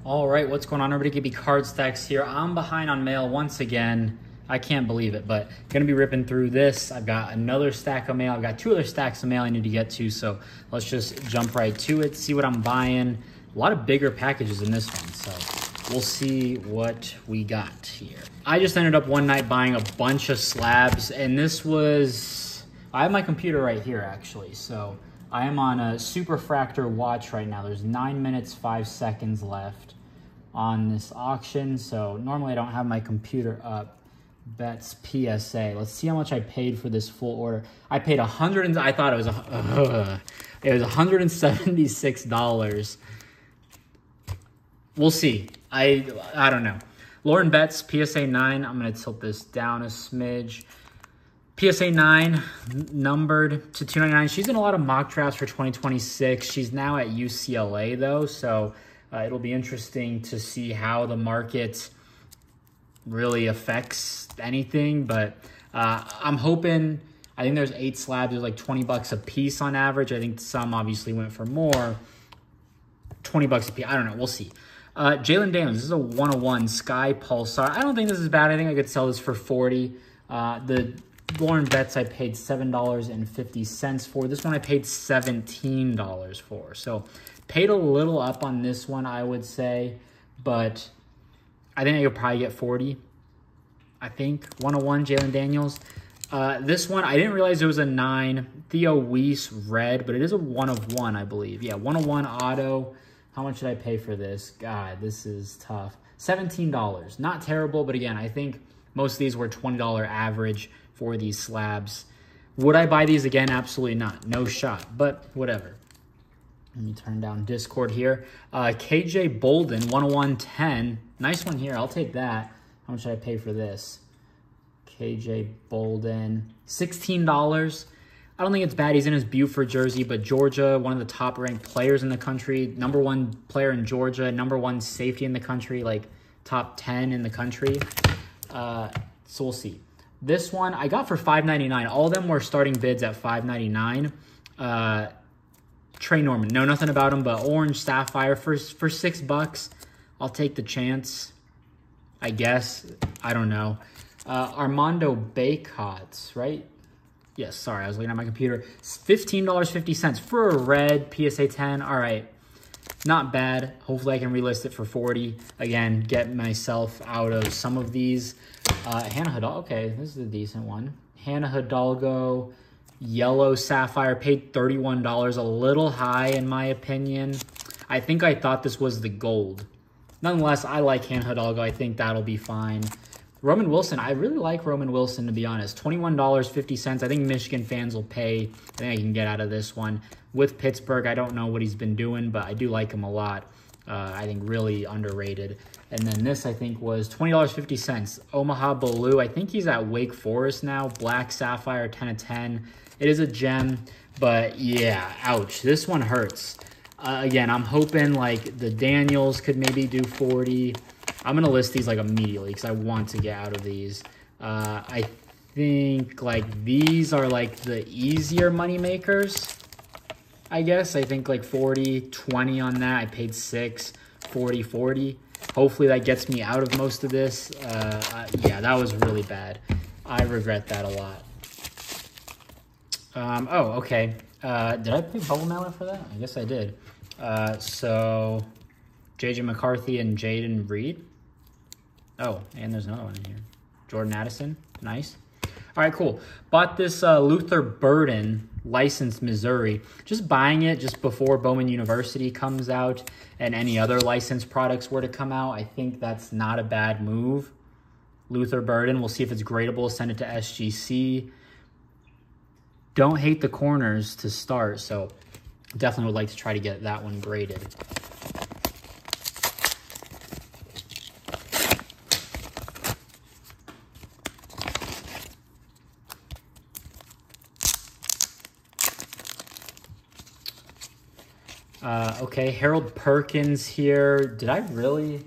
All right, what's going on, everybody? Gibby Card Stacks here. I'm behind on mail once again. I can't believe it, but gonna be ripping through this. I've got another stack of mail. I've got two other stacks of mail I need to get to, so let's just jump right to it, see what I'm buying. A lot of bigger packages in this one, so we'll see what we got here. I just ended up one night buying a bunch of slabs, and this was, I have my computer right here actually, so I am on a Superfractor watch right now. There's 9 minutes, 5 seconds left on this auction. So normally I don't have my computer up. Bets PSA. Let's see how much I paid for this full order. I paid I thought it was $176. We'll see. I don't know. Lauren Betts, PSA 9. I'm going to tilt this down a smidge. PSA 9, numbered to 299. She's in a lot of mock drafts for 2026. She's now at UCLA, though, so it'll be interesting to see how the market really affects anything. But I'm hoping, I think there's 8 slabs. There's like 20 bucks a piece on average. I think some obviously went for more. 20 bucks a piece. I don't know. We'll see. Jalen Daniels, this is a 101 Sky Pulsar. I don't think this is bad. I think I could sell this for 40. The Lauren Betts I paid $7.50 for. This one I paid $17 for. So paid a little up on this one, I would say, but I think I could probably get 40. I think 101 Jalen Daniels. This one, I didn't realize it was a 9. Theo Weiss red, but it is a 1 of 1, I believe. Yeah, 101 auto. How much did I pay for this? God, this is tough. $17. Not terrible, but again, I think most of these were $20 average for these slabs. Would I buy these again? Absolutely not. No shot, but whatever. Let me turn down Discord here. KJ Bolden, 101.10. Nice one here. I'll take that. How much should I pay for this? KJ Bolden, $16. I don't think it's bad. He's in his Buford jersey, but Georgia, one of the top-ranked players in the country, #1 player in Georgia, #1 safety in the country, like top 10 in the country. So we'll see. This one I got for $5.99. All of them were starting bids at $5.99. Trey Norman, know nothing about him, but orange sapphire for $6. I'll take the chance, I guess. I don't know. Armando Baycots, right? Yes, sorry, I was looking at my computer. $15.50 for a red PSA 10. All right, not bad. Hopefully I can relist it for 40. Again, get myself out of some of these. Hannah Hidalgo, okay, this is a decent one. Hannah Hidalgo, yellow sapphire, paid $31, a little high in my opinion. I think I thought this was the gold. Nonetheless, I like Hannah Hidalgo. I think that'll be fine. Roman Wilson, I really like Roman Wilson, to be honest. $21.50. I think Michigan fans will pay. I think I can get out of this one. With Pittsburgh, I don't know what he's been doing, but I do like him a lot. I think really underrated. And then this, I think, was $20.50. Omaha Blue. I think he's at Wake Forest now. Black Sapphire, 10 of 10. It is a gem, but yeah, ouch. This one hurts. Again, I'm hoping like the Daniels could maybe do 40. I'm going to list these like immediately because I want to get out of these. I think like these are like the easier money makers, I guess. I think like 40, 20 on that. I paid 6, 40, 40. Hopefully that gets me out of most of this. Yeah, that was really bad. I regret that a lot. Oh, okay. Did I pay Bubble Mailer for that? I guess I did. So JJ McCarthy and Jaden Reed. Oh, and there's another one in here. Jordan Addison. Nice. All right, cool. Bought this Luther Burden, licensed Missouri. Just buying it just before Bowman University comes out and any other licensed products were to come out. I think that's not a bad move. Luther Burden. We'll see if it's gradable. Send it to SGC. Don't hate the corners to start, so definitely would like to try to get that one graded. Okay, Harold Perkins here. Did I really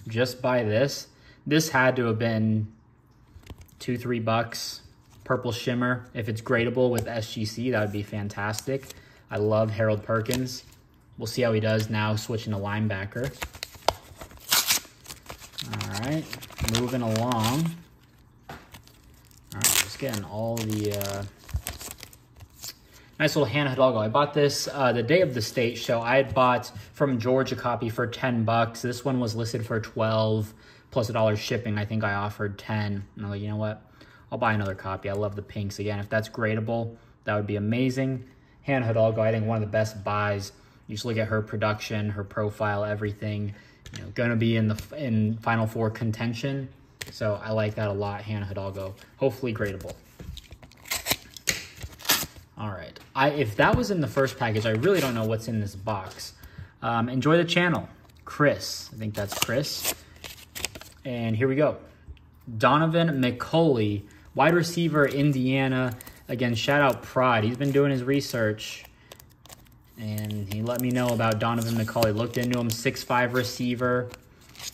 just buy this? This had to have been $2, $3. Purple Shimmer. If it's gradable with SGC, that would be fantastic. I love Harold Perkins. We'll see how he does now switching to linebacker. All right, moving along. All right, just getting all the nice little Hannah Hidalgo. I bought this the day of the state show. I had bought from George a copy for $10. This one was listed for 12 plus $1 shipping. I think I offered 10. And I'm like, you know what? I'll buy another copy. I love the pinks. Again, if that's gradable, that would be amazing. Hannah Hidalgo, I think one of the best buys. You just look at her production, her profile, everything. You know, going to be in Final Four contention. So I like that a lot, Hannah Hidalgo. Hopefully gradable. All right. If that was in the first package, I really don't know what's in this box. Enjoy the channel. Chris. I think that's Chris. And here we go. Donovan McCulley, wide receiver, Indiana. Again, shout out Pride. He's been doing his research. And he let me know about Donovan McCulley. Looked into him, 6'5" receiver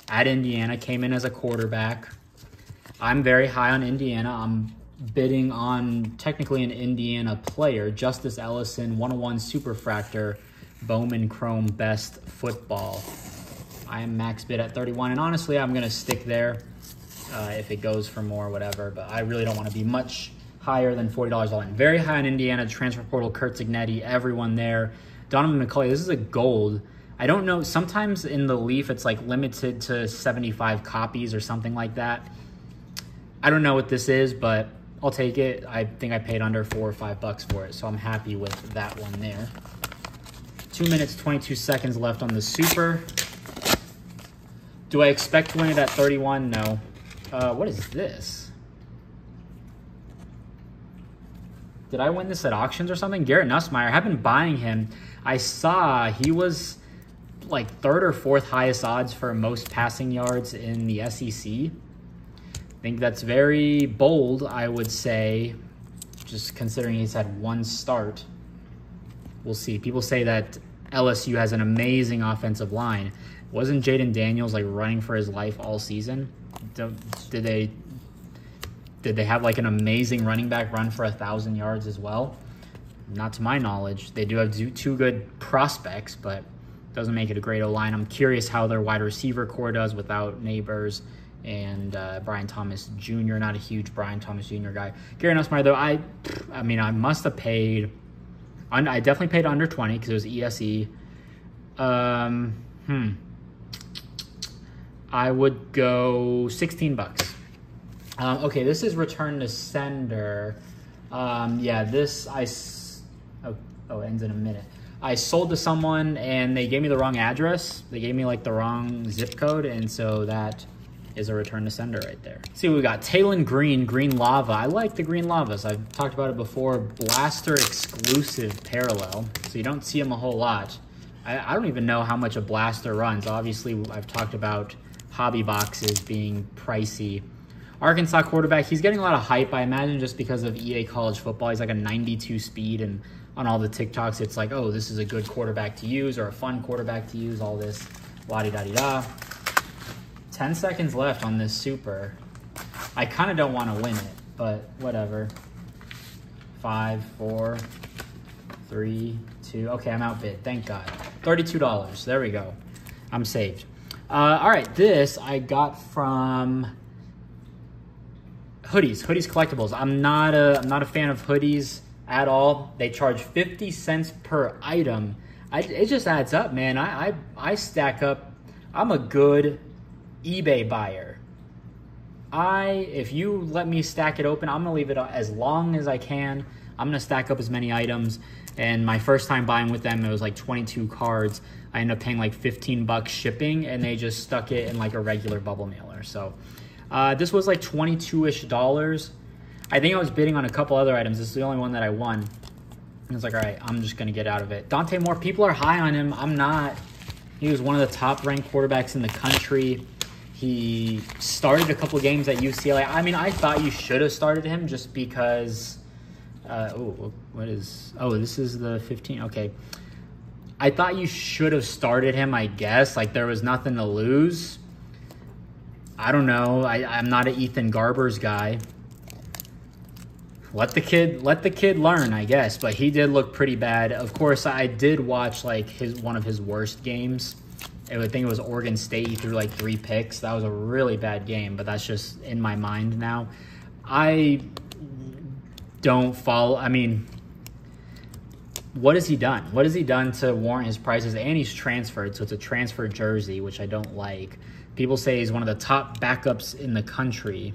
at Indiana. Came in as a quarterback. I'm very high on Indiana. I'm bidding on technically an Indiana player. Justice Ellison, 101 Superfractor, Bowman Chrome Best Football. I am max bid at 31. And honestly, I'm going to stick there if it goes for more, whatever. But I really don't want to be much higher than $40 all in. Very high on Indiana. Transfer portal, Kurt Zignetti, everyone there. Donovan McCulley, this is a gold. I don't know. Sometimes in the Leaf, it's like limited to 75 copies or something like that. I don't know what this is, but I'll take it. I think I paid under $4 or $5 for it, so I'm happy with that one there. 2 minutes, 22 seconds left on the Super. Do I expect to win it at 31? No. What is this? Did I win this at auctions or something? Garrett Nussmeier. I have been buying him. I saw he was like 3rd or 4th highest odds for most passing yards in the SEC. I think that's very bold, I would say, just considering he's had one start. We'll see. People say that LSU has an amazing offensive line. Wasn't Jaden Daniels like running for his life all season? Did they have like an amazing running back run for 1,000 yards as well? Not to my knowledge. They do have two good prospects, but doesn't make it a great O-line. I'm curious how their wide receiver core does without Neighbors and Brian Thomas Jr. Not a huge Brian Thomas Jr. guy. Gary Nussmeier, though, I mean, I must have paid. I definitely paid under 20 because it was ESE. I would go $16. Okay, this is return to sender. Yeah, this it ends in a minute. I sold to someone and they gave me the wrong address. They gave me like the wrong zip code, and so that is a return to sender right there. Let's see what we got. Talon Green, Green Lava. I like the Green Lavas. I've talked about it before. Blaster exclusive parallel, so you don't see them a whole lot. I don't even know how much a Blaster runs. Obviously, I've talked about hobby boxes being pricey. Arkansas quarterback, he's getting a lot of hype, I imagine, just because of EA College Football. He's like a 92 speed, and on all the TikToks, it's like, oh, this is a good quarterback to use or a fun quarterback to use, all this la-di-da-di-da. 10 seconds left on this Super. I kind of don't want to win it, but whatever. 5, 4, 3, 2. Okay, I'm outbid. Thank God. $32. There we go. I'm saved. All right, this I got from Hoodies Collectibles. I'm not a fan of hoodies at all. They charge 50 cents per item. It just adds up, man. I stack up. I'm a good eBay buyer. If you let me stack it open, I'm gonna leave it as long as I can. I'm gonna stack up as many items. And my first time buying with them, it was like 22 cards. I ended up paying like $15 shipping, and they just stuck it in like a regular bubble mailer. So this was like $22-ish. I think I was bidding on a couple other items. This is the only one that I won. I was like, all right, I'm just gonna get out of it. Dante Moore, people are high on him. I'm not. He was one of the top ranked quarterbacks in the country. He started a couple games at UCLA. I mean, I thought you should have started him just because, this is the 15, okay. I thought you should have started him, I guess. Like, there was nothing to lose. I don't know. I'm not an Ethan Garbers guy. Let the kid learn, I guess. But he did look pretty bad. Of course, I did watch like one of his worst games. I think it was Oregon State. He threw like 3 picks. That was a really bad game, but that's just in my mind now. I don't follow. I mean, what has he done? What has he done to warrant his prices? And he's transferred, so it's a transfer jersey, which I don't like. People say he's one of the top backups in the country.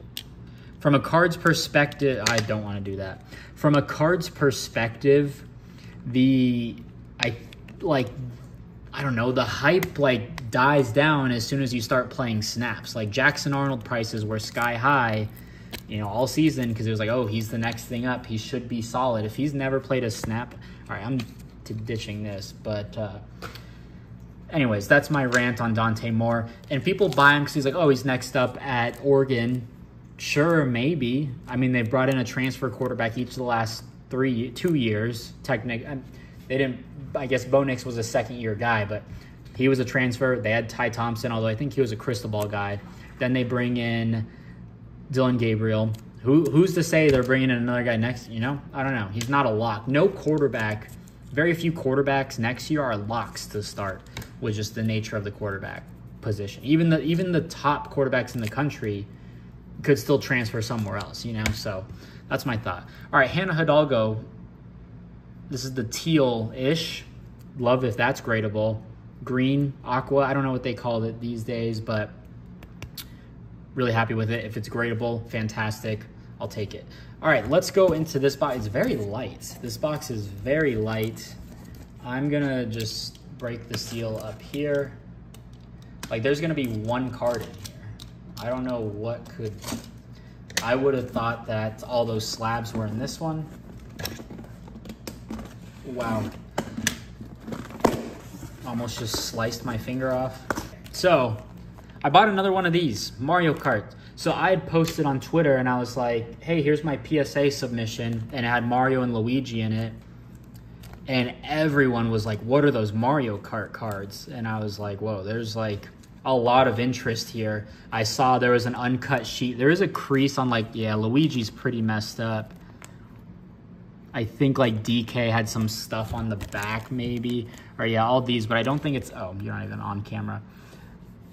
From a Cards perspective, I don't want to do that. From a Cards perspective, I don't know, the hype like dies down as soon as you start playing snaps. Like Jackson Arnold prices were sky high, you know, all season because it was like, oh, he's the next thing up. He should be solid. If he's never played a snap, all right, I'm ditching this, but anyways, that's my rant on Dante Moore. And people buy him because he's like, oh, he's next up at Oregon. Sure, maybe. I mean, they brought in a transfer quarterback each of the last 2 years. They didn't. I guess Bo Nix was a second-year guy, but he was a transfer. They had Ty Thompson, although I think he was a crystal ball guy. Then they bring in Dylan Gabriel. Who's to say they're bringing in another guy next? You know, I don't know. He's not a lock. No quarterback. Very few quarterbacks next year are locks to start with just the nature of the quarterback position. Even the top quarterbacks in the country could still transfer somewhere else, you know? So that's my thought. All right, Hannah Hidalgo. This is the teal-ish. Love if that's gradable. Green, aqua, I don't know what they call it these days, but really happy with it. If it's gradable, fantastic. I'll take it. All right, let's go into this box. It's very light. This box is very light. I'm going to just break the seal up here. Like, there's going to be 1 card in here. I don't know what could... I would have thought that all those slabs were in this one. Wow. Almost just sliced my finger off. So, I bought another one of these, Mario Kart. So I had posted on Twitter and I was like, hey, here's my PSA submission. And it had Mario and Luigi in it. And everyone was like, what are those Mario Kart cards? And I was like, whoa, there's like a lot of interest here. I saw there was an uncut sheet. There is a crease on like, yeah, Luigi's pretty messed up. I think like DK had some stuff on the back maybe. Or yeah, all these, but I don't think it's, oh, you're not even on camera.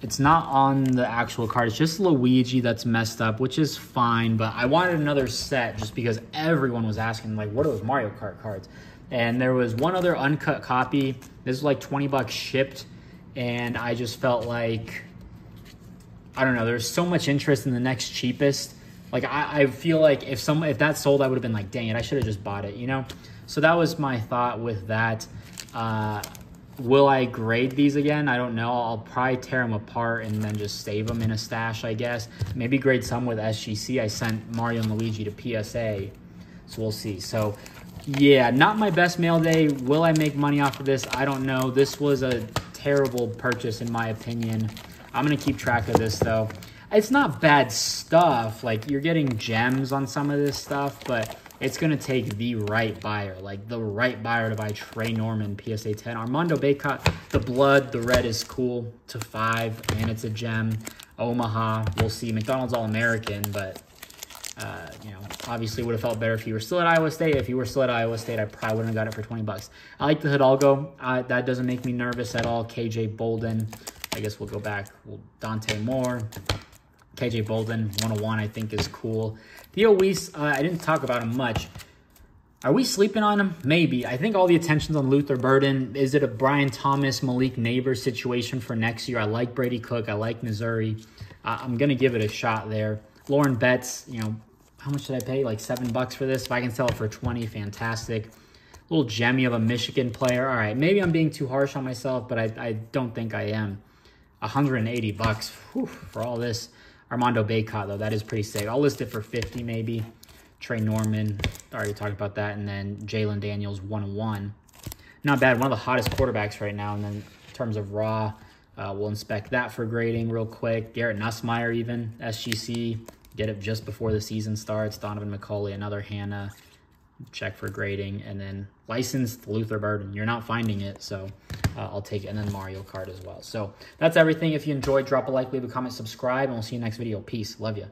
It's not on the actual card. It's just Luigi that's messed up, which is fine. But I wanted another set just because everyone was asking, like, what are those Mario Kart cards? And there was one other uncut copy. This was like 20 bucks shipped. And I just felt like, I don't know, there's so much interest in the next cheapest. Like, I feel like if that sold, I would have been like, dang it, I should have just bought it, you know? So that was my thought with that. Will I grade these again? I don't know. I'll probably tear them apart and then just save them in a stash, I guess. Maybe grade some with SGC. I sent Mario and Luigi to PSA, so we'll see. So, yeah, not my best mail day. Will I make money off of this? I don't know. This was a terrible purchase in my opinion. I'm going to keep track of this, though. It's not bad stuff. Like, you're getting gems on some of this stuff, but it's going to take the right buyer, like the right buyer to buy Trey Norman, PSA 10. Armando Bacot, the blood, the red is cool to 5, and it's a gem. Omaha, we'll see. McDonald's All-American, but, you know, obviously would have felt better if you were still at Iowa State. If you were still at Iowa State, I probably wouldn't have got it for 20 bucks. I like the Hidalgo. That doesn't make me nervous at all. KJ Bolden. I guess we'll go back. Dante Moore. KJ Bolden, 101, I think is cool. Theo Weiss, I didn't talk about him much. Are we sleeping on him? Maybe. I think all the attention's on Luther Burden. Is it a Brian Thomas, Malik Neighbors situation for next year? I like Brady Cook. I like Missouri. I'm going to give it a shot there. Lauren Betts, you know, how much did I pay? Like $7 for this. If I can sell it for 20, fantastic. Little gemmy of a Michigan player. All right, maybe I'm being too harsh on myself, but I don't think I am. 180 bucks for all this. Armando Bacot, though, that is pretty safe. I'll list it for 50 maybe. Trey Norman, already talked about that. And then Jalen Daniels, 101. Not bad. One of the hottest quarterbacks right now. And then in terms of raw, we'll inspect that for grading real quick. Garrett Nussmeier even, SGC. Get it just before the season starts. Donovan McCauley, another Hannah. Check for grading. And then licensed Luther Burden. You're not finding it, so I'll take it. And then Mario Kart as well. So that's everything. If you enjoyed, drop a like, leave a comment, subscribe, and we'll see you next video. Peace. Love you.